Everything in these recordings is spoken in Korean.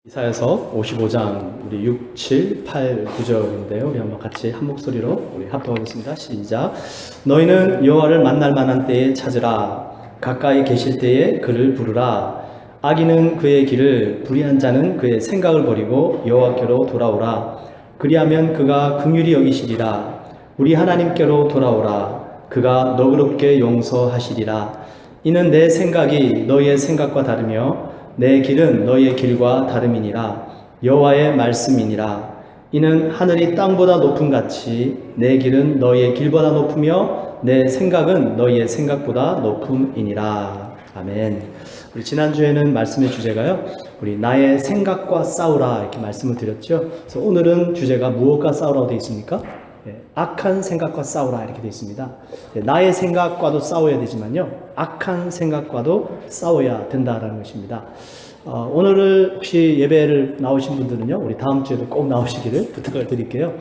이사야서 55장 우리 6, 7, 8, 9절인데요. 우리 한번 같이 한 목소리로 우리 합독하겠습니다. 시작. 너희는 여호와를 만날 만한 때에 찾으라. 가까이 계실 때에 그를 부르라. 악인은 그의 길을, 불의한 자는 그의 생각을 버리고 여호와께로 돌아오라. 그리하면 그가 긍휼히 여기시리라. 우리 하나님께로 돌아오라. 그가 너그럽게 용서하시리라. 이는 내 생각이 너희의 생각과 다르며 내 길은 너희의 길과 다름이니라. 여호와의 말씀이니라. 이는 하늘이 땅보다 높음 같이 내 길은 너희의 길보다 높으며 내 생각은 너희의 생각보다 높음이니라. 아멘. 우리 지난주에는 말씀의 주제가요, 우리 나의 생각과 싸우라 이렇게 말씀을 드렸죠. 그래서 오늘은 주제가 무엇과 싸우라고 되어 있습니까? 악한 생각과 싸우라 이렇게 되어 있습니다. 나의 생각과도 싸워야 되지만요, 악한 생각과도 싸워야 된다라는 것입니다. 오늘을 혹시 예배를 나오신 분들은요, 우리 다음 주에도 꼭 나오시기를 부탁을 드릴게요.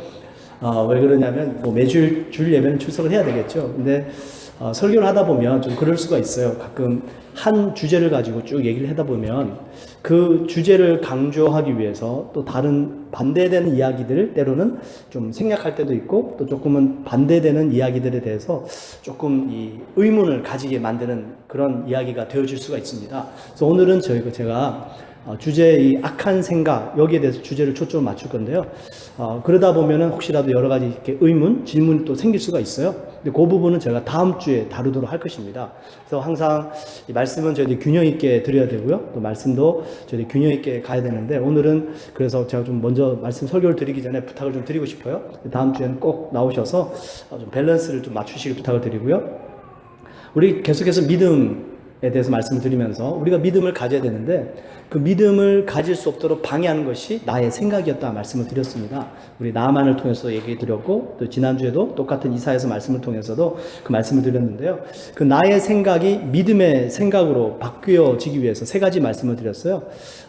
왜 그러냐면 매주 줄 예배는 출석을 해야 되겠죠. 근데 설교를 하다 보면 좀 그럴 수가 있어요. 가끔 한 주제를 가지고 쭉 얘기를 하다 보면 그 주제를 강조하기 위해서 또 다른 반대되는 이야기들 때로는 좀 생략할 때도 있고, 또 조금은 반대되는 이야기들에 대해서 조금 이 의문을 가지게 만드는 그런 이야기가 되어질 수가 있습니다. 그래서 오늘은 제가 주제 이 악한 생각, 여기에 대해서 주제를 초점을 맞출 건데요. 그러다 보면은 혹시라도 여러 가지 이렇게 의문, 질문이 또 생길 수가 있어요. 근데 그 부분은 제가 다음 주에 다루도록 할 것입니다. 그래서 항상 이 말씀은 저희들이 균형 있게 드려야 되고요. 또 말씀도 저희들이 균형 있게 가야 되는데, 오늘은 그래서 제가 좀 먼저 말씀 설교를 드리기 전에 부탁을 좀 드리고 싶어요. 다음 주에는 꼭 나오셔서 좀 밸런스를 좀 맞추시길 부탁을 드리고요. 우리 계속해서 믿음에 대해서 말씀을 드리면서 우리가 믿음을 가져야 되는데, 그 믿음을 가질 수 없도록 방해하는 것이 나의 생각이었다 말씀을 드렸습니다. 우리 나만을 통해서 얘기 드렸고, 또 지난주에도 똑같은 이사야서 말씀을 통해서도 그 말씀을 드렸는데요. 그 나의 생각이 믿음의 생각으로 바뀌어지기 위해서 세 가지 말씀을 드렸어요.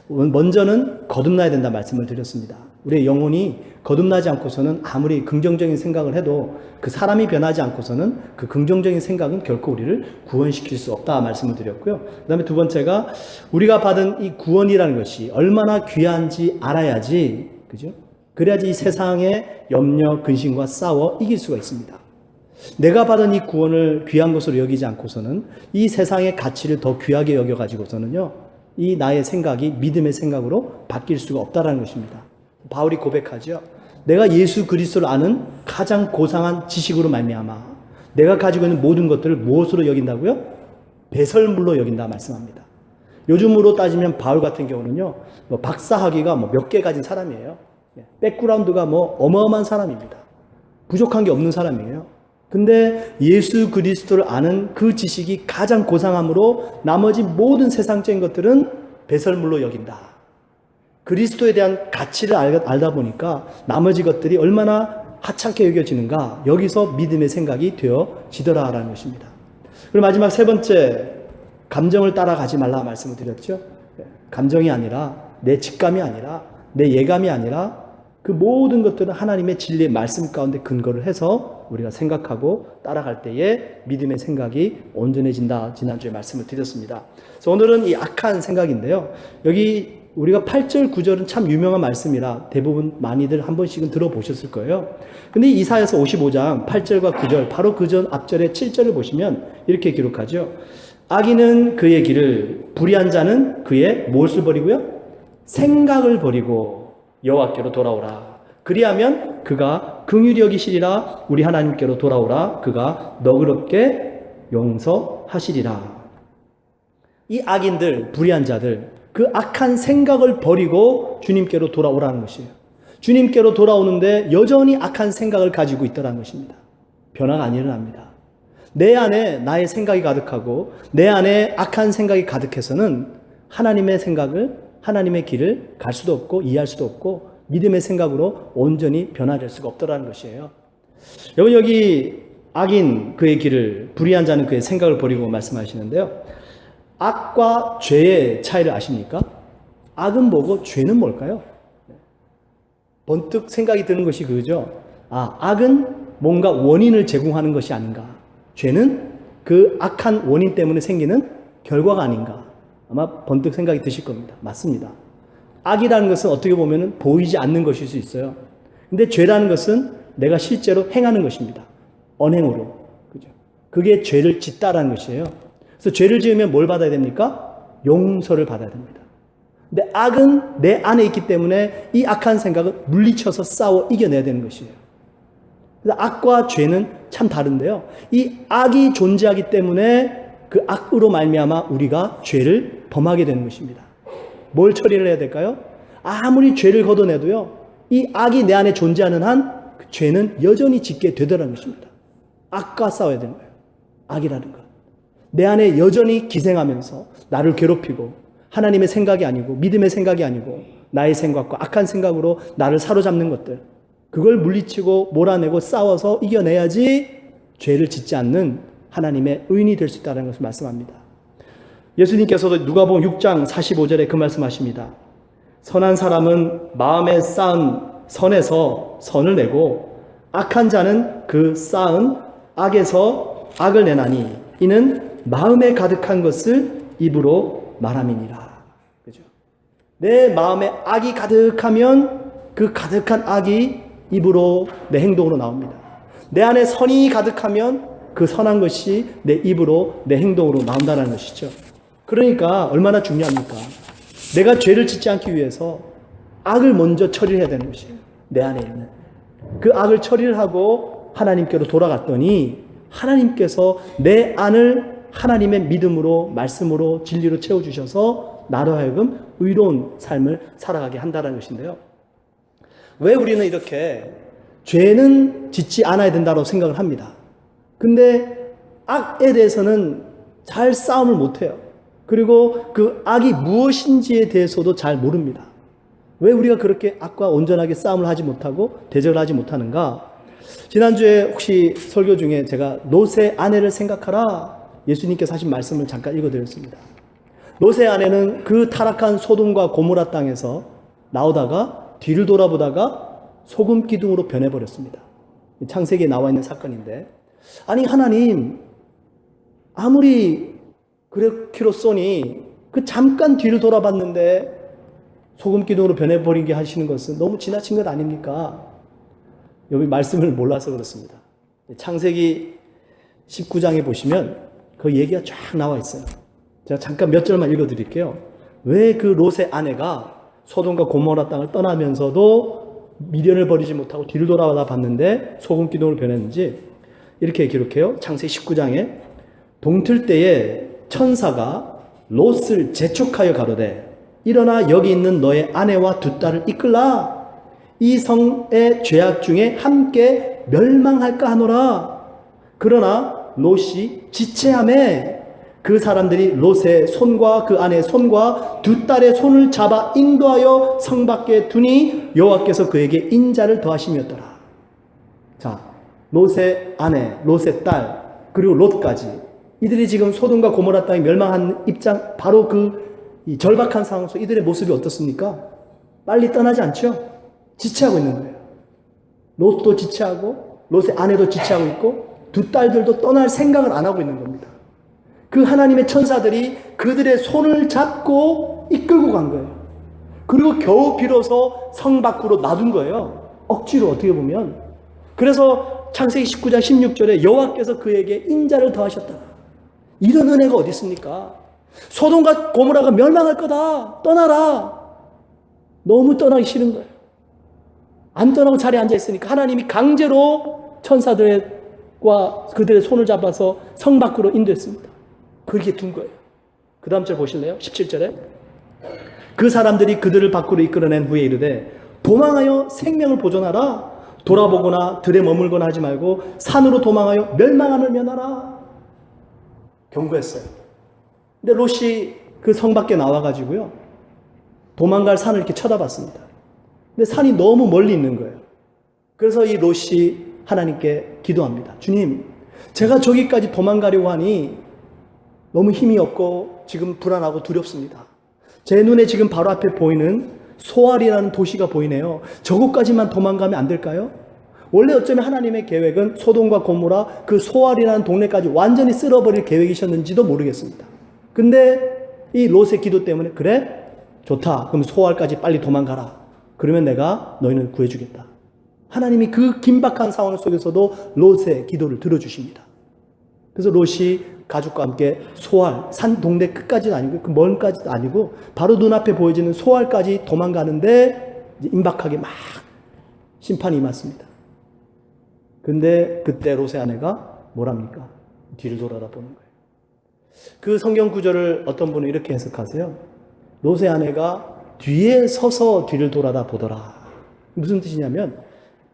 먼저는 거듭나야 된다 말씀을 드렸습니다. 우리의 영혼이 거듭나지 않고서는 아무리 긍정적인 생각을 해도 그 사람이 변하지 않고서는 그 긍정적인 생각은 결코 우리를 구원시킬 수 없다 말씀을 드렸고요. 그 다음에 두 번째가 우리가 받은 이 구원이라는 것이 얼마나 귀한지 알아야지, 그죠? 그래야지 이 세상의 염려, 근심과 싸워 이길 수가 있습니다. 내가 받은 이 구원을 귀한 것으로 여기지 않고서는 이 세상의 가치를 더 귀하게 여겨가지고서는요, 이 나의 생각이 믿음의 생각으로 바뀔 수가 없다는 것입니다. 바울이 고백하죠. 내가 예수 그리스도를 아는 가장 고상한 지식으로 말미암아 내가 가지고 있는 모든 것들을 무엇으로 여긴다고요? 배설물로 여긴다 말씀합니다. 요즘으로 따지면 바울 같은 경우는요, 박사학위가 몇 개 가진 사람이에요. 백그라운드가 어마어마한 사람입니다. 부족한 게 없는 사람이에요. 근데 예수 그리스도를 아는 그 지식이 가장 고상함으로 나머지 모든 세상적인 것들은 배설물로 여긴다. 그리스도에 대한 가치를 알다 보니까 나머지 것들이 얼마나 하찮게 여겨지는가, 여기서 믿음의 생각이 되어지더라라는 것입니다. 그리고 마지막 세 번째, 감정을 따라가지 말라 말씀을 드렸죠. 감정이 아니라, 내 직감이 아니라, 내 예감이 아니라 그 모든 것들은 하나님의 진리의 말씀 가운데 근거를 해서 우리가 생각하고 따라갈 때에 믿음의 생각이 온전해진다, 지난주에 말씀을 드렸습니다. 그래서 오늘은 이 악한 생각인데요, 여기 우리가 8절, 9절은 참 유명한 말씀이라 대부분 많이들 한 번씩은 들어보셨을 거예요. 근데 이사야서 55장 8절과 9절, 바로 그 전 앞절의 7절을 보시면 이렇게 기록하죠. 악인은 그의 길을, 불의한 자는 그의 무엇을 버리고요? 생각을 버리고 여호와께로 돌아오라. 그리하면 그가 긍휼히 여기시리라. 우리 하나님께로 돌아오라. 그가 너그럽게 용서하시리라. 이 악인들, 불의한 자들, 그 악한 생각을 버리고 주님께로 돌아오라는 것이에요. 주님께로 돌아오는데 여전히 악한 생각을 가지고 있다는 것입니다. 변화가 안 일어납니다. 내 안에 나의 생각이 가득하고 내 안에 악한 생각이 가득해서는 하나님의 생각을, 하나님의 길을 갈 수도 없고 이해할 수도 없고 믿음의 생각으로 온전히 변화될 수가 없다는 것이에요. 여기 악인 그의 길을, 불의한 자는 그의 생각을 버리고 말씀하시는데요. 악과 죄의 차이를 아십니까? 악은 뭐고 죄는 뭘까요? 번뜩 생각이 드는 것이 그거죠. 악은 뭔가 원인을 제공하는 것이 아닌가. 죄는 그 악한 원인 때문에 생기는 결과가 아닌가. 아마 번뜩 생각이 드실 겁니다. 맞습니다. 악이라는 것은 어떻게 보면 보이지 않는 것일 수 있어요. 근데 죄라는 것은 내가 실제로 행하는 것입니다. 언행으로. 그죠? 그게 죄를 짓다라는 것이에요. 그래서 죄를 지으면 뭘 받아야 됩니까? 용서를 받아야 됩니다. 근데 악은 내 안에 있기 때문에 이 악한 생각을 물리쳐서 싸워 이겨내야 되는 것이에요. 그래서 악과 죄는 참 다른데요. 이 악이 존재하기 때문에 그 악으로 말미암아 우리가 죄를 범하게 되는 것입니다. 뭘 처리를 해야 될까요? 아무리 죄를 걷어내도요, 이 악이 내 안에 존재하는 한 그 죄는 여전히 짓게 되더라는 것입니다. 악과 싸워야 되는 거예요. 악이라는 것. 내 안에 여전히 기생하면서 나를 괴롭히고 하나님의 생각이 아니고 믿음의 생각이 아니고 나의 생각과 악한 생각으로 나를 사로잡는 것들, 그걸 물리치고 몰아내고 싸워서 이겨내야지 죄를 짓지 않는 하나님의 의인이 될 수 있다는 것을 말씀합니다. 예수님께서도 누가복음 6장 45절에 그 말씀하십니다. 선한 사람은 마음에 쌓은 선에서 선을 내고 악한 자는 그 쌓은 악에서 악을 내나니 이는 마음에 가득한 것을 입으로 말함이니라. 그죠? 내 마음에 악이 가득하면 그 가득한 악이 입으로 내 행동으로 나옵니다. 내 안에 선이 가득하면 그 선한 것이 내 입으로 내 행동으로 나온다는 것이죠. 그러니까 얼마나 중요합니까? 내가 죄를 짓지 않기 위해서 악을 먼저 처리를 해야 되는 것이에요. 내 안에 있는 그 악을 처리를 하고 하나님께로 돌아갔더니 하나님께서 내 안을 하나님의 믿음으로 말씀으로 진리로 채워주셔서 나로 하여금 의로운 삶을 살아가게 한다는 것인데요. 왜 우리는 이렇게 죄는 짓지 않아야 된다고 생각을 합니다. 근데 악에 대해서는 잘 싸움을 못해요. 그리고 그 악이 무엇인지에 대해서도 잘 모릅니다. 왜 우리가 그렇게 악과 온전하게 싸움을 하지 못하고 대적을 하지 못하는가? 지난주에 혹시 설교 중에 제가 롯의 아내를 생각하라 예수님께서 하신 말씀을 잠깐 읽어드렸습니다. 롯의 아내는 그 타락한 소돔과 고모라 땅에서 나오다가 뒤를 돌아보다가 소금 기둥으로 변해버렸습니다. 창세기에 나와 있는 사건인데, 아니 하나님 아무리 그렇기로써니 그 잠깐 뒤를 돌아봤는데 소금 기둥으로 변해버리게 하시는 것은 너무 지나친 것 아닙니까? 여기 말씀을 몰라서 그렇습니다. 창세기 19장에 보시면 그 얘기가 쫙 나와 있어요. 제가 잠깐 몇 절만 읽어드릴게요. 왜 그 롯의 아내가 소돔과 고모라 땅을 떠나면서도 미련을 버리지 못하고 뒤를 돌아다 봤는데 소금 기둥으로 변했는지 이렇게 기록해요. 창세기 19장에 동틀 때에 천사가 롯을 재촉하여 가로되 일어나 여기 있는 너의 아내와 두 딸을 이끌라. 이 성의 죄악 중에 함께 멸망할까 하노라. 그러나 롯이 지체하매 그 사람들이 롯의 손과 그 아내의 손과 두 딸의 손을 잡아 인도하여 성 밖에 두니 여호와께서 그에게 인자를 더하심이었더라. 자, 롯의 아내, 롯의 딸, 그리고 롯까지 이들이 지금 소돔과 고모라 땅이 멸망한 입장, 바로 이 절박한 상황 속 이들의 모습이 어떻습니까? 빨리 떠나지 않죠? 지체하고 있는 거예요. 롯도 지체하고 롯의 아내도 지체하고 있고 두 딸들도 떠날 생각을 안 하고 있는 겁니다. 그 하나님의 천사들이 그들의 손을 잡고 이끌고 간 거예요. 그리고 겨우 비로소 성 밖으로 놔둔 거예요. 억지로 어떻게 보면. 그래서 창세기 19장 16절에 여호와께서 그에게 인자를 더하셨다. 이런 은혜가 어디 있습니까? 소돔과 고모라가 멸망할 거다. 떠나라. 너무 떠나기 싫은 거예요. 안 떠나고 자리에 앉아 있으니까 하나님이 강제로 천사들과 그들의 손을 잡아서 성 밖으로 인도했습니다. 그렇게 둔 거예요. 그 다음 절 보실래요? 17절에 그 사람들이 그들을 밖으로 이끌어낸 후에 이르되 도망하여 생명을 보존하라. 돌아보거나 들에 머물거나 하지 말고 산으로 도망하여 멸망함을 면하라. 경고했어요. 근데 롯이 그 성 밖에 나와가지고요, 도망갈 산을 이렇게 쳐다봤습니다. 근데 산이 너무 멀리 있는 거예요. 그래서 이 롯이 하나님께 기도합니다. 주님, 제가 저기까지 도망가려고 하니 너무 힘이 없고 지금 불안하고 두렵습니다. 제 눈에 지금 바로 앞에 보이는 소알이라는 도시가 보이네요. 저곳까지만 도망가면 안 될까요? 원래 어쩌면 하나님의 계획은 소돔과 고모라 그 소알이라는 동네까지 완전히 쓸어버릴 계획이셨는지도 모르겠습니다. 근데 이 롯의 기도 때문에 그래? 좋다. 그럼 소알까지 빨리 도망가라. 그러면 내가 너희는 구해주겠다. 하나님이 그 긴박한 상황 속에서도 롯의 기도를 들어주십니다. 그래서 롯이 가족과 함께 소알, 산 동네 끝까지도 아니고 그 멀까지도 아니고 바로 눈앞에 보여지는 소알까지 도망가는데 이제 임박하게 막 심판이 임했습니다. 근데 그때 롯의 아내가 뭐랍니까? 뒤를 돌아다보는 거예요. 그 성경 구절을 어떤 분은 이렇게 해석하세요. 롯의 아내가 뒤에 서서 뒤를 돌아다보더라. 무슨 뜻이냐면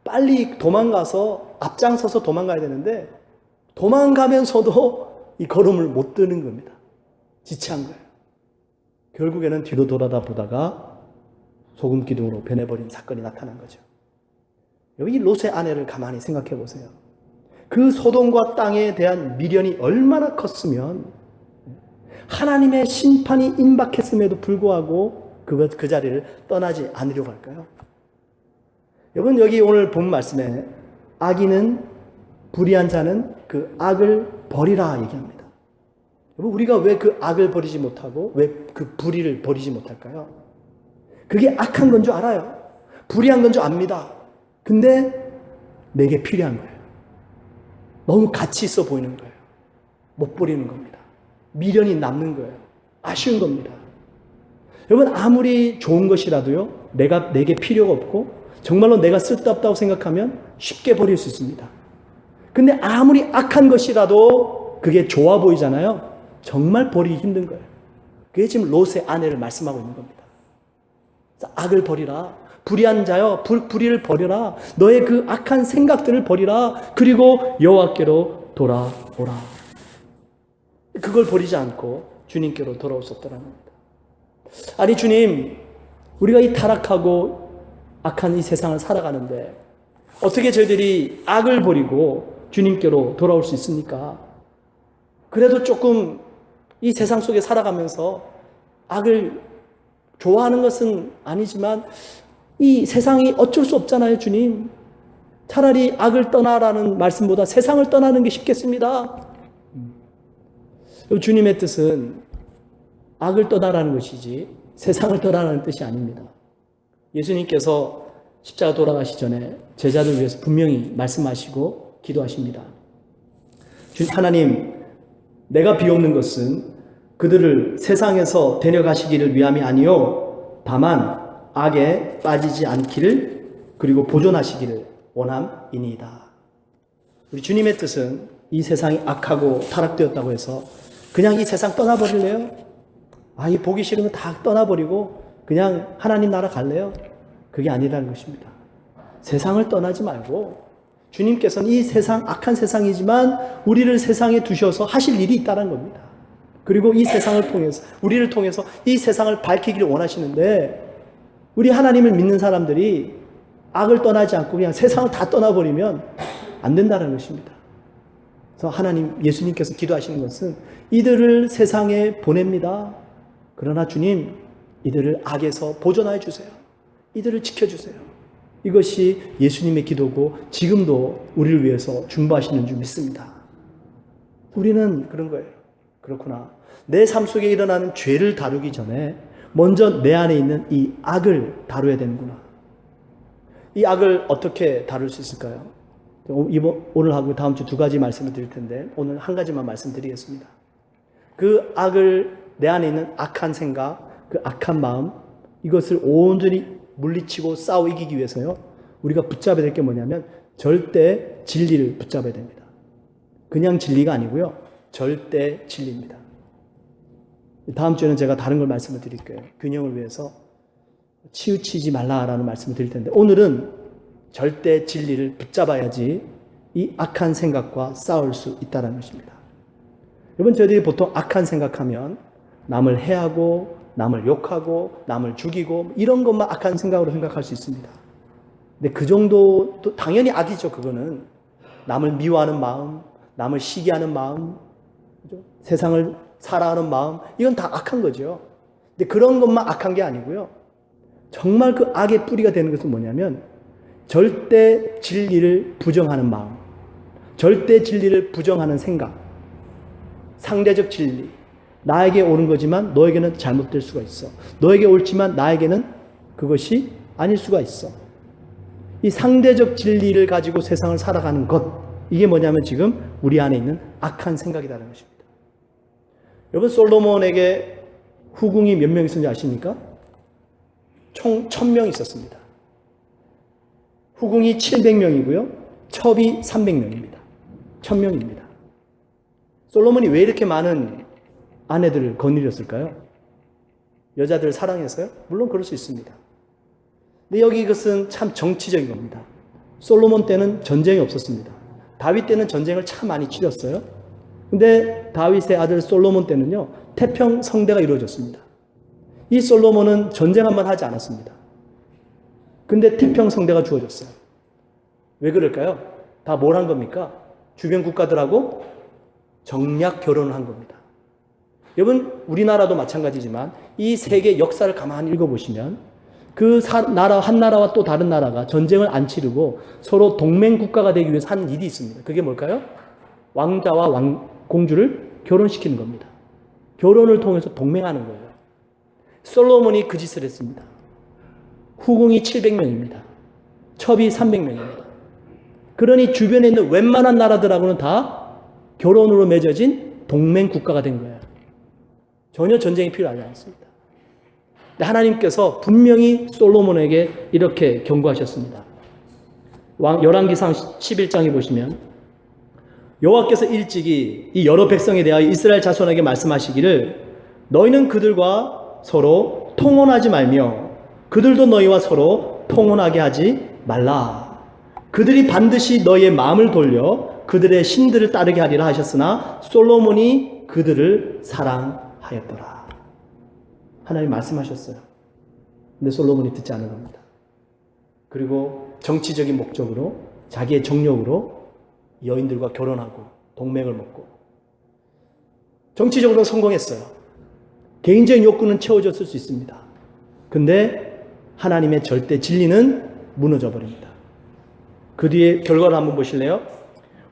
빨리 도망가서 앞장서서 도망가야 되는데 도망가면서도 이 걸음을 못 드는 겁니다. 지체한 거예요. 결국에는 뒤로 돌아다보다가 소금 기둥으로 변해버린 사건이 나타난 거죠. 여기 롯의 아내를 가만히 생각해 보세요. 그 소돔과 땅에 대한 미련이 얼마나 컸으면 하나님의 심판이 임박했음에도 불구하고 그 자리를 떠나지 않으려고 할까요? 여러분, 여기 오늘 본 말씀에 악인은, 불의한 자는 그 악을 버리라 얘기합니다. 여러분, 우리가 왜 그 악을 버리지 못하고 왜 그 불의를 버리지 못할까요? 그게 악한 건 줄 알아요. 불의한 건 줄 압니다. 근데 내게 필요한 거예요. 너무 가치 있어 보이는 거예요. 못 버리는 겁니다. 미련이 남는 거예요. 아쉬운 겁니다. 여러분, 아무리 좋은 것이라도요, 내게 필요가 없고 정말로 내가 쓸데없다고 생각하면 쉽게 버릴 수 있습니다. 근데 아무리 악한 것이라도 그게 좋아 보이잖아요. 정말 버리기 힘든 거예요. 그게 지금 롯의 아내를 말씀하고 있는 겁니다. 악을 버리라. 불의한 자여, 불의를 버려라. 너의 그 악한 생각들을 버리라. 그리고 여호와께로 돌아오라. 그걸 버리지 않고 주님께로 돌아올 수 없다는 겁니다. 아니 주님, 우리가 이 타락하고 악한 이 세상을 살아가는데 어떻게 저희들이 악을 버리고 주님께로 돌아올 수 있습니까? 그래도 조금 이 세상 속에 살아가면서 악을 좋아하는 것은 아니지만 이 세상이 어쩔 수 없잖아요, 주님. 차라리 악을 떠나라는 말씀보다 세상을 떠나는 게 쉽겠습니다. 주님의 뜻은 악을 떠나라는 것이지 세상을 떠나라는 뜻이 아닙니다. 예수님께서 십자가 돌아가시 전에 제자들 위해서 분명히 말씀하시고 기도하십니다. 하나님, 내가 비옵는 것은 그들을 세상에서 데려가시기를 위함이 아니요 다만 악에 빠지지 않기를 그리고 보존하시기를 원함이니이다. 우리 주님의 뜻은 이 세상이 악하고 타락되었다고 해서 그냥 이 세상 떠나버릴래요? 이 보기 싫은 거 다 떠나버리고 그냥 하나님 나라 갈래요? 그게 아니라는 것입니다. 세상을 떠나지 말고 주님께서는 이 세상, 악한 세상이지만 우리를 세상에 두셔서 하실 일이 있다는 겁니다. 그리고 이 세상을 통해서, 우리를 통해서 이 세상을 밝히기를 원하시는데 우리 하나님을 믿는 사람들이 악을 떠나지 않고 그냥 세상을 다 떠나버리면 안 된다는 것입니다. 그래서 예수님께서 기도하시는 것은 이들을 세상에 보냅니다. 그러나 주님, 이들을 악에서 보존하여 주세요. 이들을 지켜주세요. 이것이 예수님의 기도고 지금도 우리를 위해서 중보하시는 줄 믿습니다. 우리는 그런 거예요. 그렇구나. 내 삶 속에 일어나는 죄를 다루기 전에 먼저 내 안에 있는 이 악을 다뤄야 되는구나. 이 악을 어떻게 다룰 수 있을까요? 오늘 하고 다음 주 2가지 말씀을 드릴 텐데 오늘 한 가지만 말씀드리겠습니다. 그 악을, 내 안에 있는 악한 생각, 그 악한 마음, 이것을 온전히 물리치고 싸워 이기기 위해서요, 우리가 붙잡아야 될 게 뭐냐면 절대 진리를 붙잡아야 됩니다. 그냥 진리가 아니고요, 절대 진리입니다. 다음 주에는 제가 다른 걸 말씀을 드릴게요. 균형을 위해서 치우치지 말라라는 말씀을 드릴 텐데 오늘은 절대 진리를 붙잡아야지 이 악한 생각과 싸울 수 있다는 것입니다. 여러분, 저희들이 보통 악한 생각하면 남을 해하고 남을 욕하고 남을 죽이고 이런 것만 악한 생각으로 생각할 수 있습니다. 근데 그 정도도 당연히 악이죠. 그거는 남을 미워하는 마음, 남을 시기하는 마음, 그죠? 세상을 사랑하는 마음, 이건 다 악한 거죠. 근데 그런 것만 악한 게 아니고요, 정말 그 악의 뿌리가 되는 것은 뭐냐면 절대 진리를 부정하는 마음, 절대 진리를 부정하는 생각, 상대적 진리, 나에게 옳은 거지만 너에게는 잘못될 수가 있어. 너에게 옳지만 나에게는 그것이 아닐 수가 있어. 이 상대적 진리를 가지고 세상을 살아가는 것, 이게 뭐냐면 지금 우리 안에 있는 악한 생각이라는 것입니다. 여러분, 솔로몬에게 후궁이 몇 명 있었는지 아십니까? 총 1000명 있었습니다. 후궁이 700명이고요. 첩이 300명입니다. 1000명입니다. 솔로몬이 왜 이렇게 많은 아내들을 거느렸을까요? 여자들을 사랑해서요? 물론 그럴 수 있습니다. 근데 여기 이것은 참 정치적인 겁니다. 솔로몬 때는 전쟁이 없었습니다. 다윗 때는 전쟁을 참 많이 치렀어요. 근데 다윗의 아들 솔로몬 때는요, 태평 성대가 이루어졌습니다. 이 솔로몬은 전쟁 한번 하지 않았습니다. 근데 태평 성대가 주어졌어요. 왜 그럴까요? 다 뭘 한 겁니까? 주변 국가들하고 정략 결혼을 한 겁니다. 여러분, 우리나라도 마찬가지지만 이 세계 역사를 가만히 읽어보시면 그 나라 한 나라와 또 다른 나라가 전쟁을 안 치르고 서로 동맹 국가가 되기 위해서 하는 일이 있습니다. 그게 뭘까요? 왕자와 공주를 결혼시키는 겁니다. 결혼을 통해서 동맹하는 거예요. 솔로몬이 그 짓을 했습니다. 후궁이 700명입니다. 첩이 300명입니다. 그러니 주변에 있는 웬만한 나라들하고는 다 결혼으로 맺어진 동맹 국가가 된 거예요. 전혀 전쟁이 필요하지 않습니다. 하나님께서 분명히 솔로몬에게 이렇게 경고하셨습니다. 열왕기상 11장에 보시면 여호와께서 일찍이 이 여러 백성에 대하여 이스라엘 자손에게 말씀하시기를 너희는 그들과 서로 통혼하지 말며 그들도 너희와 서로 통혼하게 하지 말라. 그들이 반드시 너희의 마음을 돌려 그들의 신들을 따르게 하리라 하셨으나 솔로몬이 그들을 사랑하였더라. 하나님 말씀하셨어요. 근데 솔로몬이 듣지 않은 겁니다. 그리고 정치적인 목적으로 자기의 정력으로 여인들과 결혼하고 동맹을 맺고 정치적으로 성공했어요. 개인적인 욕구는 채워졌을 수 있습니다. 근데 하나님의 절대 진리는 무너져 버립니다. 그 뒤에 결과를 한번 보실래요?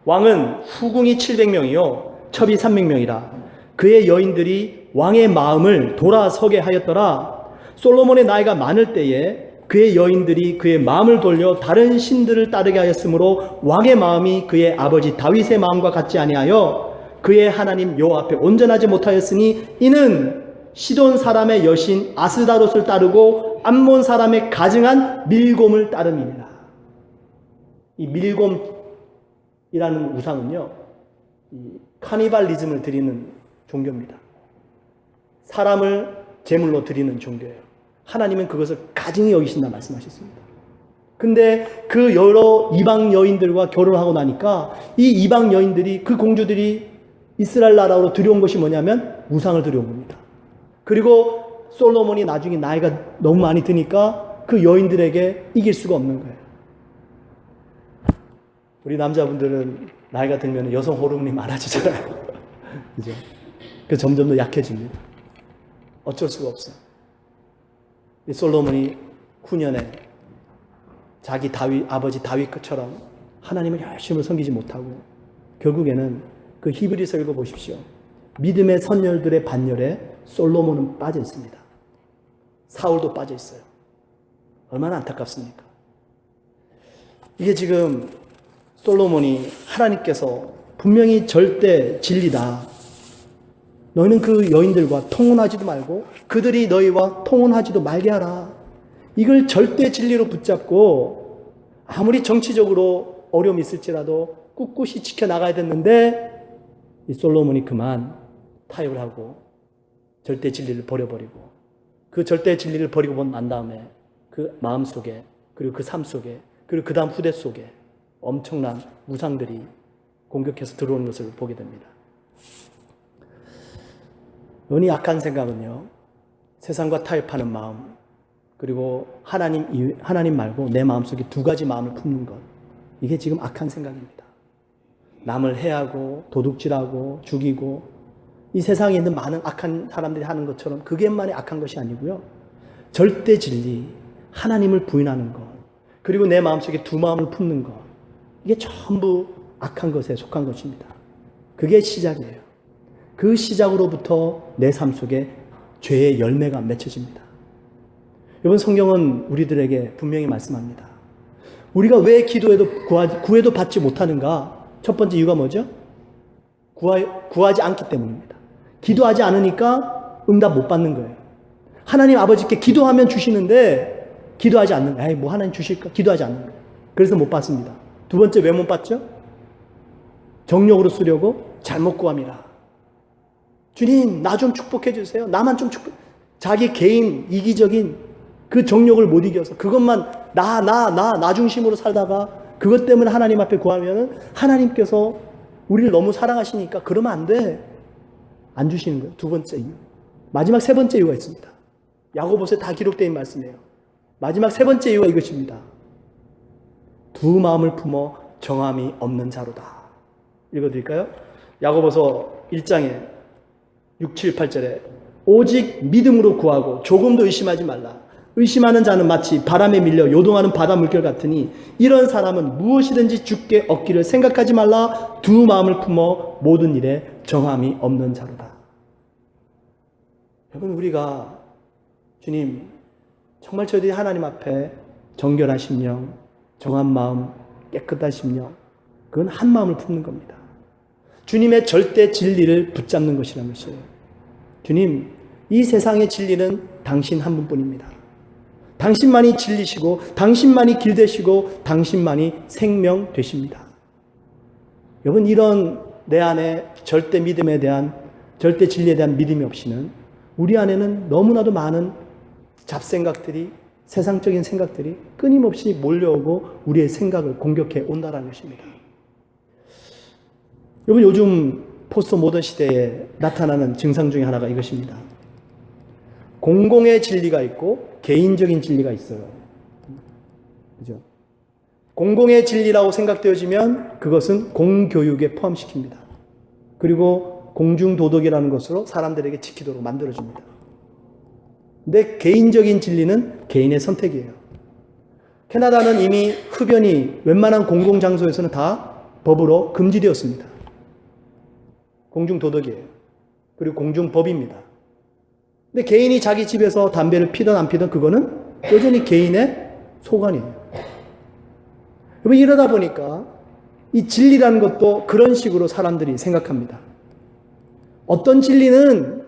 왕은 후궁이 700명이요 첩이 300명이라 그의 여인들이 왕의 마음을 돌아서게 하였더라. 솔로몬의 나이가 많을 때에 그의 여인들이 그의 마음을 돌려 다른 신들을 따르게 하였으므로 왕의 마음이 그의 아버지 다윗의 마음과 같지 아니하여 그의 하나님 여호와 앞에 온전하지 못하였으니 이는 시돈 사람의 여신 아스다롯을 따르고 암몬 사람의 가증한 밀곰을 따름이니라. 이 밀곰이라는 우상은요, 이 카니발리즘을 드리는 종교입니다. 사람을 제물로 드리는 종교예요. 하나님은 그것을 가증히 여기신다 말씀하셨습니다. 근데 그 여러 이방 여인들과 결혼하고 나니까 이 이방 여인들이 그 공주들이 이스라엘 나라로 들여온 것이 뭐냐면 우상을 들여온 겁니다. 그리고 솔로몬이 나중에 나이가 너무 많이 드니까 그 여인들에게 이길 수가 없는 거예요. 우리 남자분들은 나이가 들면 여성 호르몬이 많아지잖아요. 그죠? 그 점점 더 약해집니다. 어쩔 수가 없어요. 이 솔로몬이 후년에 자기 아버지 다윗 것처럼 하나님을 열심히 섬기지 못하고 결국에는 그 히브리서 읽어보십시오. 믿음의 선열들의 반열에 솔로몬은 빠져 있습니다. 사울도 빠져 있어요. 얼마나 안타깝습니까? 이게 지금 솔로몬이 하나님께서 분명히 절대 진리다. 너희는 그 여인들과 통혼하지도 말고 그들이 너희와 통혼하지도 말게 하라. 이걸 절대 진리로 붙잡고 아무리 정치적으로 어려움이 있을지라도 꿋꿋이 지켜나가야 됐는데 이 솔로몬이 그만 타협을 하고 절대 진리를 버려버리고 그 절대 진리를 버리고 난 다음에 그 마음 속에 그리고 그 삶 속에 그리고 그 다음 후대 속에 엄청난 우상들이 공격해서 들어오는 것을 보게 됩니다. 은이 악한 생각은요, 세상과 타협하는 마음, 그리고 하나님 말고 내 마음속에 두 가지 마음을 품는 것, 이게 지금 악한 생각입니다. 남을 해하고 도둑질하고 죽이고 이 세상에 있는 많은 악한 사람들이 하는 것처럼 그게만이 악한 것이 아니고요, 절대 진리, 하나님을 부인하는 것, 그리고 내 마음속에 두 마음을 품는 것, 이게 전부 악한 것에 속한 것입니다. 그게 시작이에요. 그 시작으로부터 내 삶 속에 죄의 열매가 맺혀집니다. 여러분, 성경은 우리들에게 분명히 말씀합니다. 우리가 왜 기도해도 구해도 받지 못하는가? 첫 번째 이유가 뭐죠? 구하지 않기 때문입니다. 기도하지 않으니까 응답 못 받는 거예요. 하나님 아버지께 기도하면 주시는데 기도하지 않는 거예요. 에이, 뭐 하나님 주실까? 기도하지 않는 거예요. 그래서 못 받습니다. 두 번째, 왜 못 받죠? 정욕으로 쓰려고 잘못 구함이라. 주님, 나 좀 축복해 주세요. 나만 좀 자기 개인 이기적인 그 정욕을 못 이겨서 그것만 나 중심으로 살다가 그것 때문에 하나님 앞에 구하면은 하나님께서 우리를 너무 사랑하시니까 그러면 안 돼. 안 주시는 거예요. 두 번째 이유. 마지막 세 번째 이유가 있습니다. 야고보서에 다 기록된 말씀이에요. 마지막 세 번째 이유가 이것입니다. 두 마음을 품어 정함이 없는 자로다. 읽어드릴까요? 야고보서 1장에 6, 7, 8절에 오직 믿음으로 구하고 조금도 의심하지 말라. 의심하는 자는 마치 바람에 밀려 요동하는 바다 물결 같으니 이런 사람은 무엇이든지 주께 얻기를 생각하지 말라. 두 마음을 품어 모든 일에 정함이 없는 자로다. 여러분, 우리가 주님, 정말 저희들이 하나님 앞에 정결한 심령, 정한 마음, 깨끗한 심령, 그건 한 마음을 품는 겁니다. 주님의 절대 진리를 붙잡는 것이라는 것이에요. 주님, 이 세상의 진리는 당신 한 분뿐입니다. 당신만이 진리시고 당신만이 길 되시고 당신만이 생명 되십니다. 여러분, 이런 내 안에 절대 믿음에 대한, 절대 진리에 대한 믿음이 없이는 우리 안에는 너무나도 많은 잡생각들이, 세상적인 생각들이 끊임없이 몰려오고 우리의 생각을 공격해 온다는 것입니다. 여러분, 요즘 포스트 모던 시대에 나타나는 증상 중에 하나가 이것입니다. 공공의 진리가 있고 개인적인 진리가 있어요. 그죠? 공공의 진리라고 생각되어지면 그것은 공교육에 포함시킵니다. 그리고 공중도덕이라는 것으로 사람들에게 지키도록 만들어줍니다. 근데 개인적인 진리는 개인의 선택이에요. 캐나다는 이미 흡연이 웬만한 공공장소에서는 다 법으로 금지되었습니다. 공중도덕이에요. 그리고 공중법입니다. 근데 개인이 자기 집에서 담배를 피든 안 피든 그거는 여전히 개인의 소관이에요. 여러분, 이러다 보니까 이 진리라는 것도 그런 식으로 사람들이 생각합니다. 어떤 진리는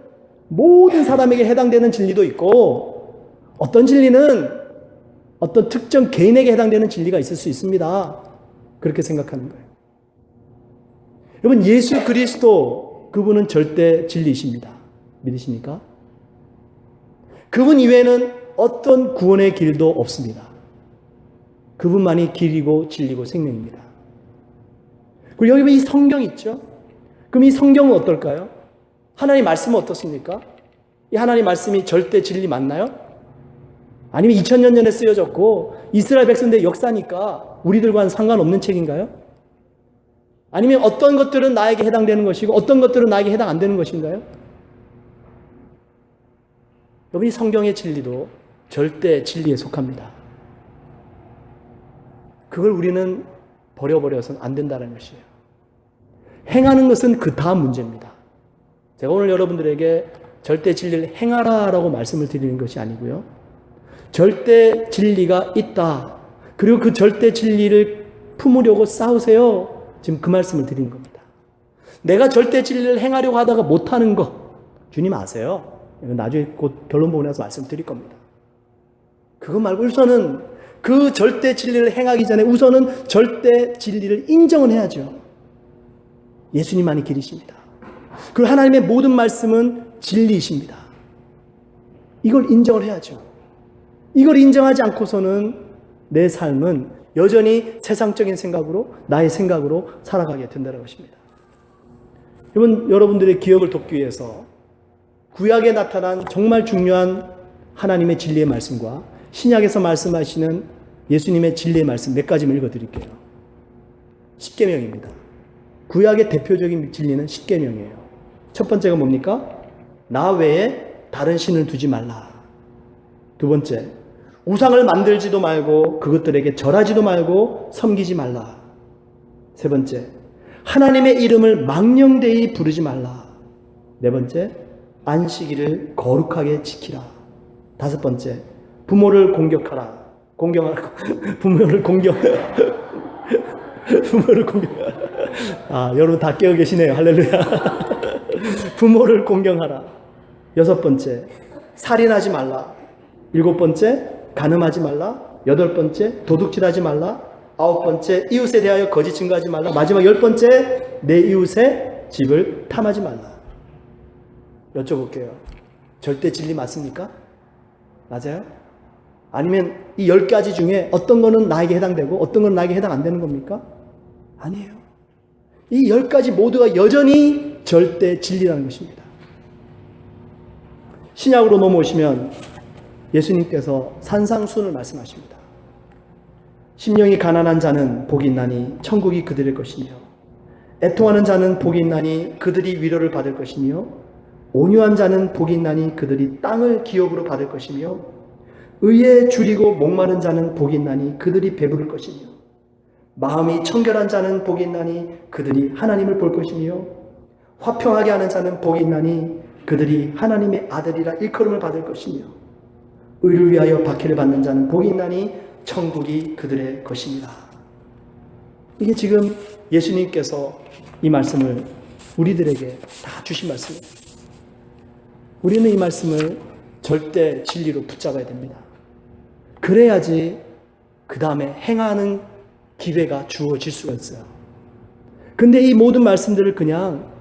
모든 사람에게 해당되는 진리도 있고 어떤 진리는 어떤 특정 개인에게 해당되는 진리가 있을 수 있습니다. 그렇게 생각하는 거예요. 여러분, 예수 그리스도, 그분은 절대 진리이십니다. 믿으십니까? 그분 이외에는 어떤 구원의 길도 없습니다. 그분만이 길이고 진리고 생명입니다. 그리고 여기 이 성경 있죠? 그럼 이 성경은 어떨까요? 하나님 말씀은 어떻습니까? 이 하나님 말씀이 절대 진리 맞나요? 아니면 2000년 전에 쓰여졌고 이스라엘 백성들의 역사니까 우리들과는 상관없는 책인가요? 아니면 어떤 것들은 나에게 해당되는 것이고 어떤 것들은 나에게 해당 안 되는 것인가요? 여러분, 이 성경의 진리도 절대 진리에 속합니다. 그걸 우리는 버려버려서는 안 된다는 것이에요. 행하는 것은 그 다음 문제입니다. 제가 오늘 여러분들에게 절대 진리를 행하라라고 말씀을 드리는 것이 아니고요. 절대 진리가 있다. 그리고 그 절대 진리를 품으려고 싸우세요. 지금 그 말씀을 드리는 겁니다. 내가 절대 진리를 행하려고 하다가 못하는 것, 주님 아세요? 나중에 곧 결론 보고 나서 말씀드릴 겁니다. 그거 말고 우선은 그 절대 진리를 행하기 전에 우선은 절대 진리를 인정은 해야죠. 예수님만이 길이십니다. 그리고 하나님의 모든 말씀은 진리이십니다. 이걸 인정을 해야죠. 이걸 인정하지 않고서는 내 삶은 여전히 세상적인 생각으로, 나의 생각으로 살아가게 된다는 것입니다. 여러분들의 기억을 돕기 위해서 구약에 나타난 정말 중요한 하나님의 진리의 말씀과 신약에서 말씀하시는 예수님의 진리의 말씀 몇 가지만 읽어드릴게요. 십계명입니다. 구약의 대표적인 진리는 십계명이에요. 첫 번째가 뭡니까? 나 외에 다른 신을 두지 말라. 두 번째, 우상을 만들지도 말고 그것들에게 절하지도 말고 섬기지 말라. 세 번째, 하나님의 이름을 망령되이 부르지 말라. 네 번째, 안식일을 거룩하게 지키라. 다섯 번째, 부모를 공경하라. 부모를 공경하라. 아, 여러분 다 깨어 계시네요. 할렐루야. 부모를 공경하라. 여섯 번째, 살인하지 말라. 일곱 번째, 간음하지 말라. 여덟 번째, 도둑질하지 말라. 아홉 번째, 이웃에 대하여 거짓 증거하지 말라. 마지막 열 번째, 내 이웃의 집을 탐하지 말라. 여쭤볼게요. 절대 진리 맞습니까? 맞아요? 아니면 이 10가지 중에 어떤 거는 나에게 해당되고 어떤 거는 나에게 해당 안 되는 겁니까? 아니에요. 이 10가지 모두가 여전히 절대 진리라는 것입니다. 신약으로 넘어오시면 예수님께서 산상수훈을 말씀하십니다. 심령이 가난한 자는 복이 있나니 천국이 그들의 것이며, 애통하는 자는 복이 있나니 그들이 위로를 받을 것이며, 온유한 자는 복이 있나니 그들이 땅을 기업으로 받을 것이며, 의에 줄이고 목마른 자는 복이 있나니 그들이 배부를 것이며, 마음이 청결한 자는 복이 있나니 그들이 하나님을 볼 것이며, 화평하게 하는 자는 복이 있나니 그들이 하나님의 아들이라 일컬음을 받을 것이며, 의를 위하여 박해를 받는 자는 복이 있나니 천국이 그들의 것입니다. 이게 지금 예수님께서 이 말씀을 우리들에게 다 주신 말씀이에요. 우리는 이 말씀을 절대 진리로 붙잡아야 됩니다. 그래야지 그 다음에 행하는 기회가 주어질 수가 있어요. 근데 이 모든 말씀들을 그냥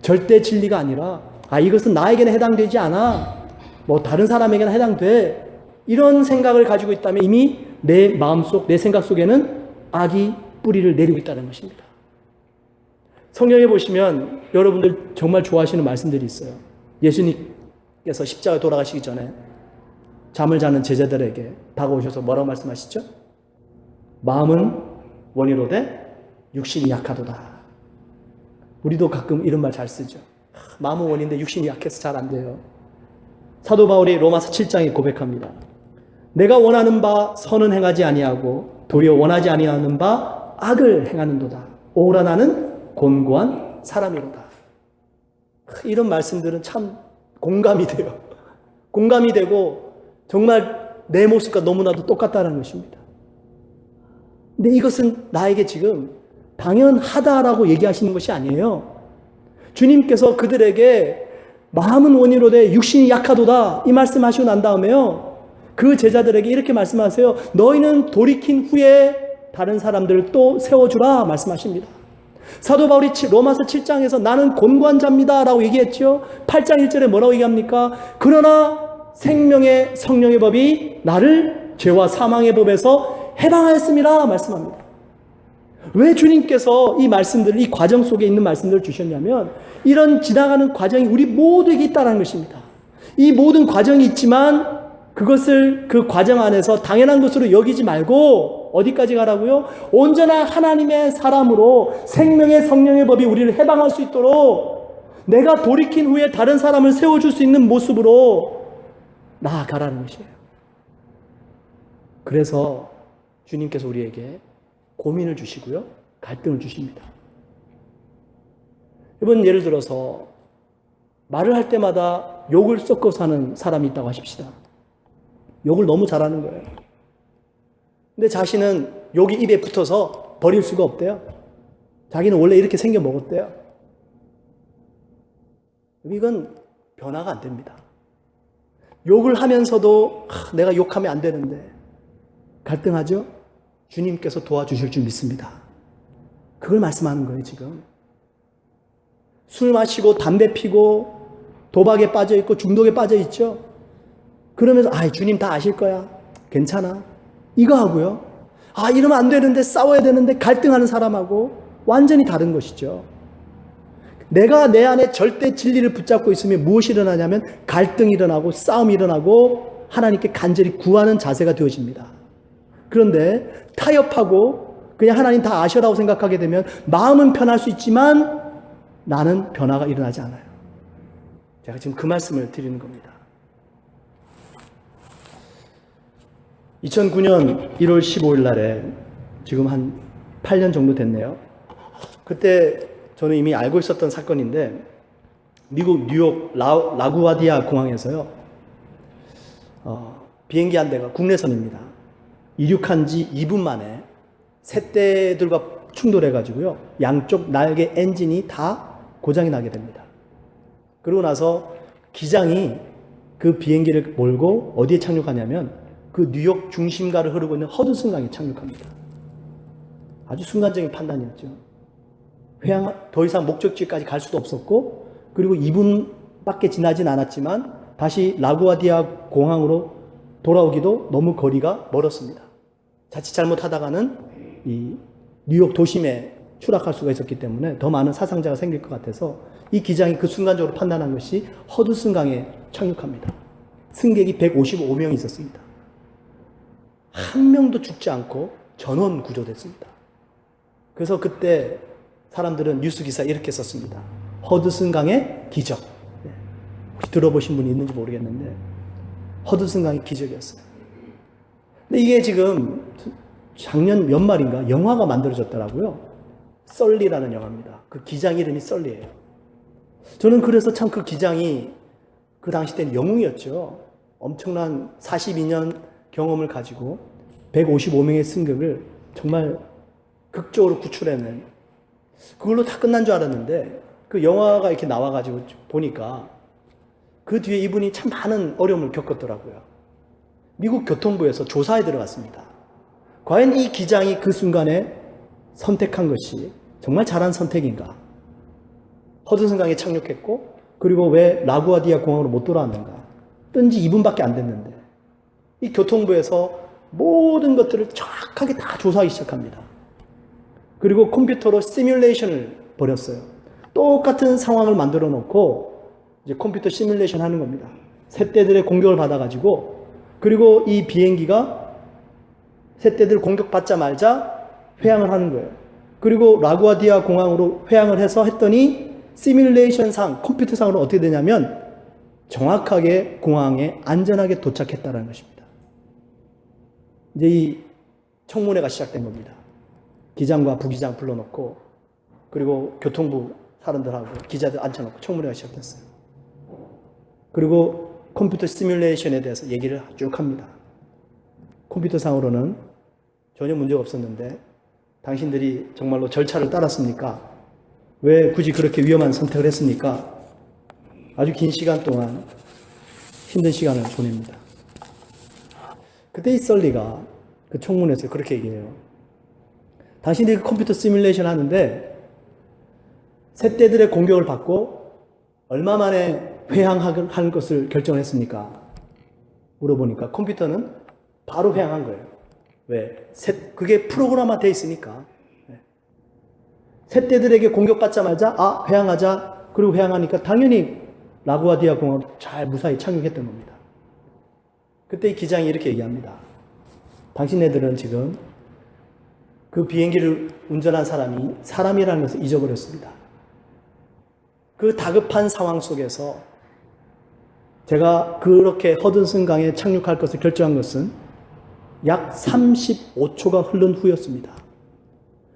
절대 진리가 아니라, 아, 이것은 나에게는 해당되지 않아, 뭐 다른 사람에게는 해당돼, 이런 생각을 가지고 있다면 이미 내 마음속, 내 생각 속에는 악이 뿌리를 내리고 있다는 것입니다. 성경에 보시면 여러분들 정말 좋아하시는 말씀들이 있어요. 예수님께서 십자가에 돌아가시기 전에 잠을 자는 제자들에게 다가오셔서 뭐라고 말씀하시죠? 마음은 원이로되 육신이 약하도다. 우리도 가끔 이런 말 잘 쓰죠. 마음은 원인데 육신이 약해서 잘 안 돼요. 사도 바울이 로마서 7장에 고백합니다. 내가 원하는 바 선은 행하지 아니하고 도리어 원하지 아니하는 바 악을 행하는도다. 오라 나는 곤고한 사람이로다. 이런 말씀들은 참 공감이 돼요. 공감이 되고 정말 내 모습과 너무나도 똑같다는 것입니다. 근데 이것은 나에게 지금 당연하다라고 얘기하시는 것이 아니에요. 주님께서 그들에게 마음은 원이로되 육신이 약하도다 이 말씀하시고 난 다음에요, 그 제자들에게 이렇게 말씀하세요. 너희는 돌이킨 후에 다른 사람들을 또 세워주라 말씀하십니다. 사도 바울이 로마서 7장에서 나는 곤고한 자입니다 라고 얘기했죠. 8장 1절에 뭐라고 얘기합니까? 그러나 생명의 성령의 법이 나를 죄와 사망의 법에서 해방하였습니다 말씀합니다. 왜 주님께서 이 말씀들을, 이 과정 속에 있는 말씀들을 주셨냐면, 이런 지나가는 과정이 우리 모두에게 있다는 것입니다. 이 모든 과정이 있지만 그것을 그 과정 안에서 당연한 것으로 여기지 말고 어디까지 가라고요? 온전한 하나님의 사람으로 생명의 성령의 법이 우리를 해방할 수 있도록 내가 돌이킨 후에 다른 사람을 세워줄 수 있는 모습으로 나아가라는 것이에요. 그래서 주님께서 우리에게 고민을 주시고요, 갈등을 주십니다. 이번 예를 들어서 말을 할 때마다 욕을 섞어서 하는 사람이 있다고 하십시다. 욕을 너무 잘하는 거예요. 근데 자신은 욕이 입에 붙어서 버릴 수가 없대요. 자기는 원래 이렇게 생겨 먹었대요. 이건 변화가 안 됩니다. 욕을 하면서도 내가 욕하면 안 되는데 갈등하죠? 주님께서 도와주실 줄 믿습니다. 그걸 말씀하는 거예요, 지금. 술 마시고 담배 피고 도박에 빠져 있고 중독에 빠져 있죠? 그러면서 주님 다 아실 거야. 괜찮아. 이거 하고요. 이러면 안 되는데, 싸워야 되는데 갈등하는 사람하고 완전히 다른 것이죠. 내가 내 안에 절대 진리를 붙잡고 있으면 무엇이 일어나냐면 갈등이 일어나고 싸움이 일어나고 하나님께 간절히 구하는 자세가 되어집니다. 그런데 타협하고 그냥 하나님 다 아셔라고 생각하게 되면 마음은 편할 수 있지만 나는 변화가 일어나지 않아요. 제가 지금 그 말씀을 드리는 겁니다. 2009년 1월 15일 날에 지금 한 8년 정도 됐네요. 그때 저는 이미 알고 있었던 사건인데, 미국 뉴욕 라구아디아 공항에서요. 비행기 한 대가 국내선입니다. 이륙한 지 2분 만에 샛대들과 충돌해가지고요. 양쪽 날개 엔진이 다 고장이 나게 됩니다. 그러고 나서 기장이 그 비행기를 몰고 어디에 착륙하냐면 그 뉴욕 중심가를 흐르고 있는 허드슨강에 착륙합니다. 아주 순간적인 판단이었죠. 더 이상 목적지까지 갈 수도 없었고, 그리고 2분밖에 지나진 않았지만 다시 라구아디아 공항으로 돌아오기도 너무 거리가 멀었습니다. 자칫 잘못하다가는 이 뉴욕 도심에 추락할 수가 있었기 때문에 더 많은 사상자가 생길 것 같아서 이 기장이 그 순간적으로 판단한 것이 허드슨강에 착륙합니다. 승객이 155명이 있었습니다. 한 명도 죽지 않고 전원 구조됐습니다. 그래서 그때 사람들은 뉴스 기사 이렇게 썼습니다. 허드슨강의 기적. 혹시 들어보신 분이 있는지 모르겠는데 허드슨강의 기적이었어요. 근데 이게 지금 작년 연말인가 영화가 만들어졌더라고요. 썰리라는 영화입니다. 그 기장 이름이 썰리예요. 저는 그래서 참 그 기장이 그 당시 때는 영웅이었죠. 엄청난 42년 경험을 가지고 155명의 승객을 정말 극적으로 구출해낸, 그걸로 다 끝난 줄 알았는데 그 영화가 이렇게 나와가지고 보니까 그 뒤에 이분이 참 많은 어려움을 겪었더라고요. 미국 교통부에서 조사에 들어갔습니다. 과연 이 기장이 그 순간에 선택한 것이 정말 잘한 선택인가? 허드슨강에 착륙했고, 그리고 왜 라구아디아 공항으로 못 돌아왔는가? 뜬 지 2분밖에 안 됐는데 이 교통부에서 모든 것들을 정확하게 다 조사하기 시작합니다. 그리고 컴퓨터로 시뮬레이션을 벌였어요. 똑같은 상황을 만들어 놓고 이제 컴퓨터 시뮬레이션 하는 겁니다. 샛대들의 공격을 받아가지고, 그리고 이 비행기가 샛대들 공격받자마자 회항을 하는 거예요. 그리고 라구아디아 공항으로 회항을 해서 했더니 시뮬레이션상, 컴퓨터상으로 어떻게 되냐면 정확하게 공항에 안전하게 도착했다는 것입니다. 이제 이 청문회가 시작된 겁니다. 기장과 부기장 불러놓고, 그리고 교통부 사람들하고 기자들 앉혀놓고 청문회가 시작됐어요. 그리고 컴퓨터 시뮬레이션에 대해서 얘기를 쭉 합니다. 컴퓨터상으로는 전혀 문제가 없었는데 당신들이 정말로 절차를 따랐습니까? 왜 굳이 그렇게 위험한 선택을 했습니까? 아주 긴 시간 동안 힘든 시간을 보냅니다. 그때 이 썰리가 그 청문회에서 그렇게 얘기해요. 당신들이 그 컴퓨터 시뮬레이션 하는데 샛대들의 공격을 받고 얼마 만에 회항할 것을 결정했습니까? 물어보니까 컴퓨터는 바로 회항한 거예요. 왜? 그게 프로그램화 되어 있으니까. 샛대들에게 공격받자마자 회항하자. 그리고 회항하니까 당연히 라구아디아 공항으로 잘 무사히 착륙했던 겁니다. 그때 이 기장이 이렇게 얘기합니다. 당신네들은 지금 그 비행기를 운전한 사람이 사람이라는 것을 잊어버렸습니다. 그 다급한 상황 속에서 제가 그렇게 허드슨강에 착륙할 것을 결정한 것은 약 35초가 흐른 후였습니다.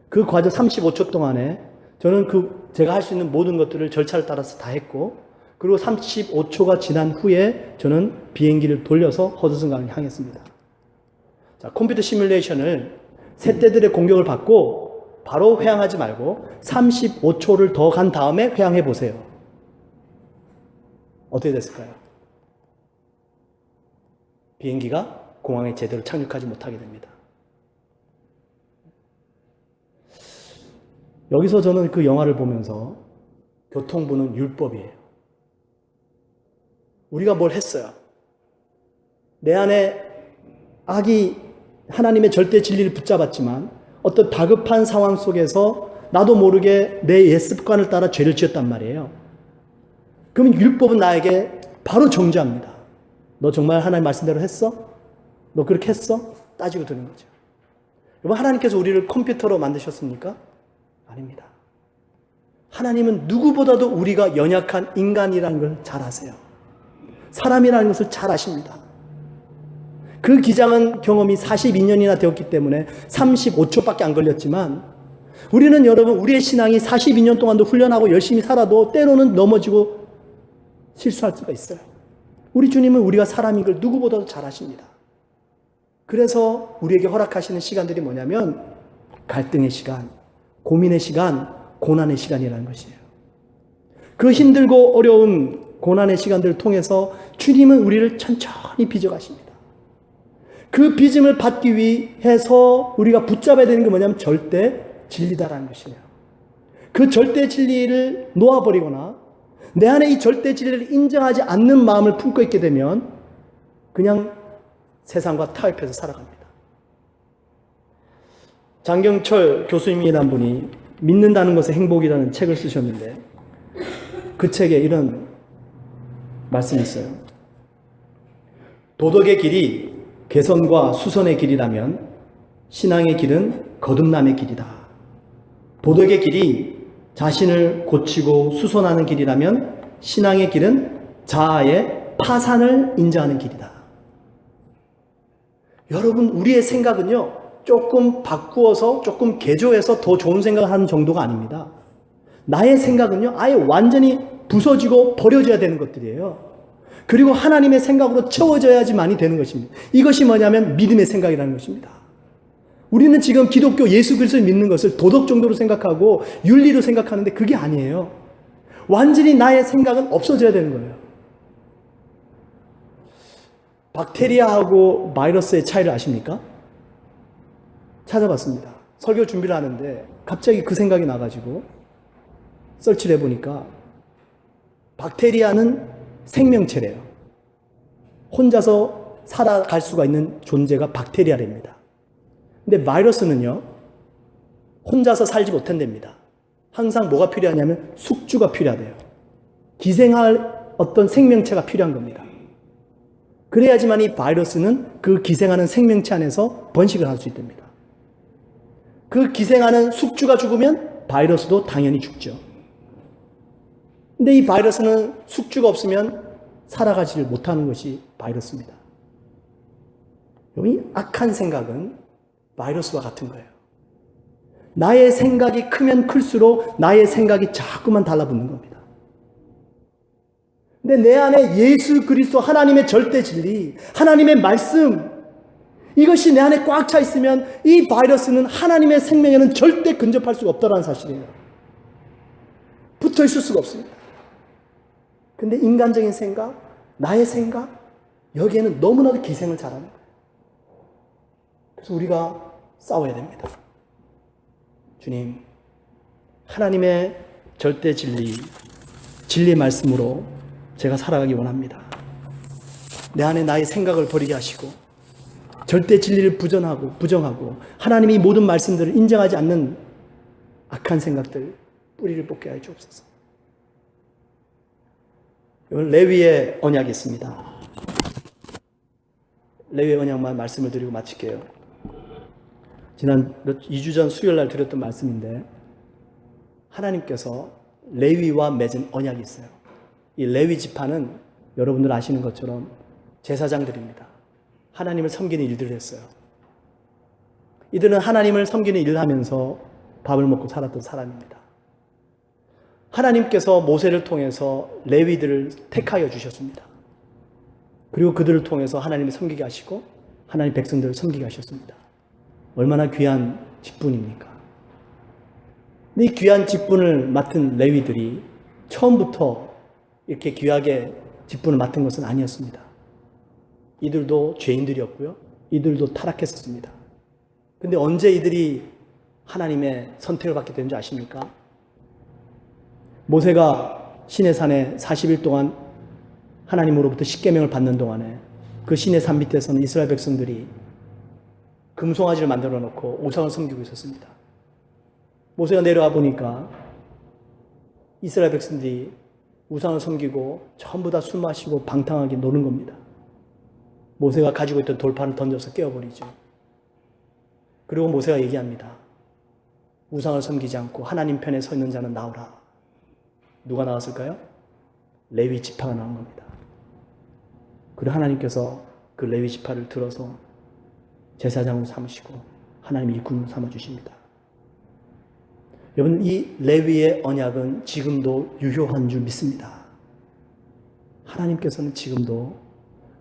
그 과정 35초 동안에 저는 제가 할 수 있는 모든 것들을 절차를 따라서 다 했고, 그리고 35초가 지난 후에 저는 비행기를 돌려서 허드슨강을 향했습니다. 자, 컴퓨터 시뮬레이션을 샛대들의 공격을 받고 바로 회항하지 말고 35초를 더 간 다음에 회항해 보세요. 어떻게 됐을까요? 비행기가 공항에 제대로 착륙하지 못하게 됩니다. 여기서 저는 그 영화를 보면서 교통부는 율법이에요. 우리가 뭘 했어요? 내 안에 악이 하나님의 절대 진리를 붙잡았지만 어떤 다급한 상황 속에서 나도 모르게 내 옛 습관을 따라 죄를 지었단 말이에요. 그러면 율법은 나에게 바로 정죄합니다. 너 정말 하나님 말씀대로 했어? 너 그렇게 했어? 따지고 드는 거죠. 여러분, 하나님께서 우리를 컴퓨터로 만드셨습니까? 아닙니다. 하나님은 누구보다도 우리가 연약한 인간이라는 걸 잘 아세요. 사람이라는 것을 잘 아십니다. 그 기장은 경험이 42년이나 되었기 때문에 35초밖에 안 걸렸지만, 우리는 여러분, 우리의 신앙이 42년 동안도 훈련하고 열심히 살아도 때로는 넘어지고 실수할 수가 있어요. 우리 주님은 우리가 사람인 걸 누구보다도 잘 아십니다. 그래서 우리에게 허락하시는 시간들이 뭐냐면 갈등의 시간, 고민의 시간, 고난의 시간이라는 것이에요. 그 힘들고 어려운 고난의 시간들을 통해서 주님은 우리를 천천히 빚어가십니다. 그 빚음을 받기 위해서 우리가 붙잡아야 되는 게 뭐냐면 절대 진리다라는 것이에요. 그 절대 진리를 놓아버리거나 내 안에 이 절대 진리를 인정하지 않는 마음을 품고 있게 되면 그냥 세상과 타협해서 살아갑니다. 장경철 교수님이라는 분이 믿는다는 것의 행복이라는 책을 쓰셨는데 그 책에 이런 말씀이 있어요. 도덕의 길이 개선과 수선의 길이라면 신앙의 길은 거듭남의 길이다. 도덕의 길이 자신을 고치고 수선하는 길이라면 신앙의 길은 자아의 파산을 인정하는 길이다. 여러분, 우리의 생각은요, 조금 바꾸어서 조금 개조해서 더 좋은 생각을 하는 정도가 아닙니다. 나의 생각은요, 아예 완전히 부서지고 버려져야 되는 것들이에요. 그리고 하나님의 생각으로 채워져야지만이 되는 것입니다. 이것이 뭐냐면 믿음의 생각이라는 것입니다. 우리는 지금 기독교 예수 그리스도를 믿는 것을 도덕 정도로 생각하고 윤리로 생각하는데 그게 아니에요. 완전히 나의 생각은 없어져야 되는 거예요. 박테리아하고 바이러스의 차이를 아십니까? 찾아봤습니다. 설교 준비를 하는데 갑자기 그 생각이 나가지고 서치를 해보니까 박테리아는 생명체래요. 혼자서 살아갈 수가 있는 존재가 박테리아랍니다. 근데 바이러스는요, 혼자서 살지 못한답니다. 항상 뭐가 필요하냐면 숙주가 필요하대요. 기생할 어떤 생명체가 필요한 겁니다. 그래야지만 이 바이러스는 그 기생하는 생명체 안에서 번식을 할 수 있답니다. 그 기생하는 숙주가 죽으면 바이러스도 당연히 죽죠. 근데 이 바이러스는 숙주가 없으면 살아가지를 못하는 것이 바이러스입니다. 이 악한 생각은 바이러스와 같은 거예요. 나의 생각이 크면 클수록 나의 생각이 자꾸만 달라붙는 겁니다. 근데 내 안에 예수 그리스도 하나님의 절대 진리, 하나님의 말씀, 이것이 내 안에 꽉 차 있으면 이 바이러스는 하나님의 생명에는 절대 근접할 수가 없다는 사실이에요. 붙어 있을 수가 없습니다. 근데 인간적인 생각, 나의 생각, 여기에는 너무나도 기생을 잘하는 거예요. 그래서 우리가 싸워야 됩니다. 주님, 하나님의 절대 진리, 진리의 말씀으로 제가 살아가기 원합니다. 내 안에 나의 생각을 버리게 하시고 절대 진리를 부정하고 하나님이 모든 말씀들을 인정하지 않는 악한 생각들 뿌리를 뽑게 하여 주옵소서. 오늘 레위의 언약이 있습니다. 레위의 언약만 말씀을 드리고 마칠게요. 지난 2주 전 수요일 날 드렸던 말씀인데 하나님께서 레위와 맺은 언약이 있어요. 이 레위 지파는 여러분들 아시는 것처럼 제사장들입니다. 하나님을 섬기는 일들을 했어요. 이들은 하나님을 섬기는 일을 하면서 밥을 먹고 살았던 사람입니다. 하나님께서 모세를 통해서 레위들을 택하여 주셨습니다. 그리고 그들을 통해서 하나님을 섬기게 하시고 하나님 백성들을 섬기게 하셨습니다. 얼마나 귀한 직분입니까? 근데 이 귀한 직분을 맡은 레위들이 처음부터 이렇게 귀하게 직분을 맡은 것은 아니었습니다. 이들도 죄인들이었고요. 이들도 타락했었습니다. 근데 언제 이들이 하나님의 선택을 받게 된 줄 아십니까? 모세가 시내산에 40일 동안 하나님으로부터 십계명을 받는 동안에 그 시내산 밑에서는 이스라엘 백성들이 금송아지를 만들어 놓고 우상을 섬기고 있었습니다. 모세가 내려와 보니까 이스라엘 백성들이 우상을 섬기고 전부 다 술 마시고 방탕하게 노는 겁니다. 모세가 가지고 있던 돌판을 던져서 깨워버리죠. 그리고 모세가 얘기합니다. 우상을 섬기지 않고 하나님 편에 서 있는 자는 나오라. 누가 나왔을까요? 레위 지파가 나온 겁니다. 그리고 하나님께서 그 레위 지파를 들어서 제사장으로 삼으시고 하나님의 일꾼으로 삼아주십니다. 여러분, 이 레위의 언약은 지금도 유효한 줄 믿습니다. 하나님께서는 지금도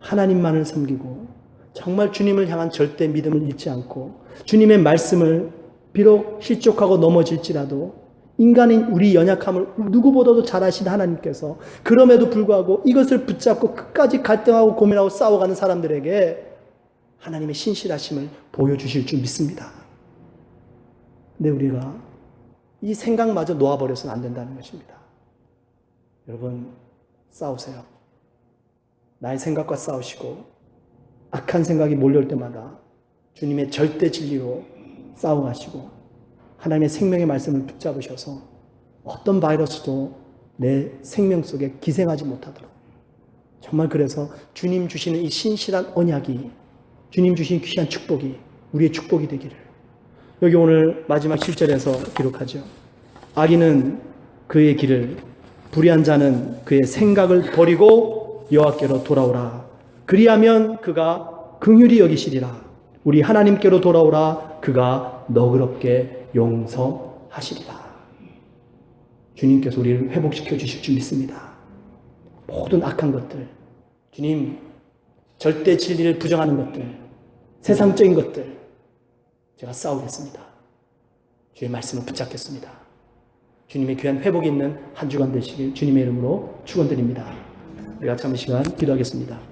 하나님만을 섬기고 정말 주님을 향한 절대 믿음을 잃지 않고 주님의 말씀을 비록 실족하고 넘어질지라도 인간인 우리 연약함을 누구보다도 잘 아신 하나님께서 그럼에도 불구하고 이것을 붙잡고 끝까지 갈등하고 고민하고 싸워가는 사람들에게 하나님의 신실하심을 보여주실 줄 믿습니다. 근데 우리가 이 생각마저 놓아버려서는 안 된다는 것입니다. 여러분, 싸우세요. 나의 생각과 싸우시고 악한 생각이 몰려올 때마다 주님의 절대 진리로 싸워가시고 하나님의 생명의 말씀을 붙잡으셔서 어떤 바이러스도 내 생명 속에 기생하지 못하도록, 정말 그래서 주님 주시는 이 신실한 언약이, 주님 주신 귀한 축복이 우리의 축복이 되기를. 여기 오늘 마지막 7절에서 기록하죠. 악인은 그의 길을, 불의한 자는 그의 생각을 버리고 여호와께로 돌아오라. 그리하면 그가 긍휼히 여기시리라. 우리 하나님께로 돌아오라. 그가 너그럽게 용서하시리라. 주님께서 우리를 회복시켜 주실 줄 믿습니다. 모든 악한 것들, 주님 절대 진리를 부정하는 것들, 세상적인 것들, 제가 싸우겠습니다. 주의 말씀을 붙잡겠습니다. 주님의 귀한 회복이 있는 한 주간 되시길 주님의 이름으로 축원드립니다. 우리 같이 한번 시간 기도하겠습니다.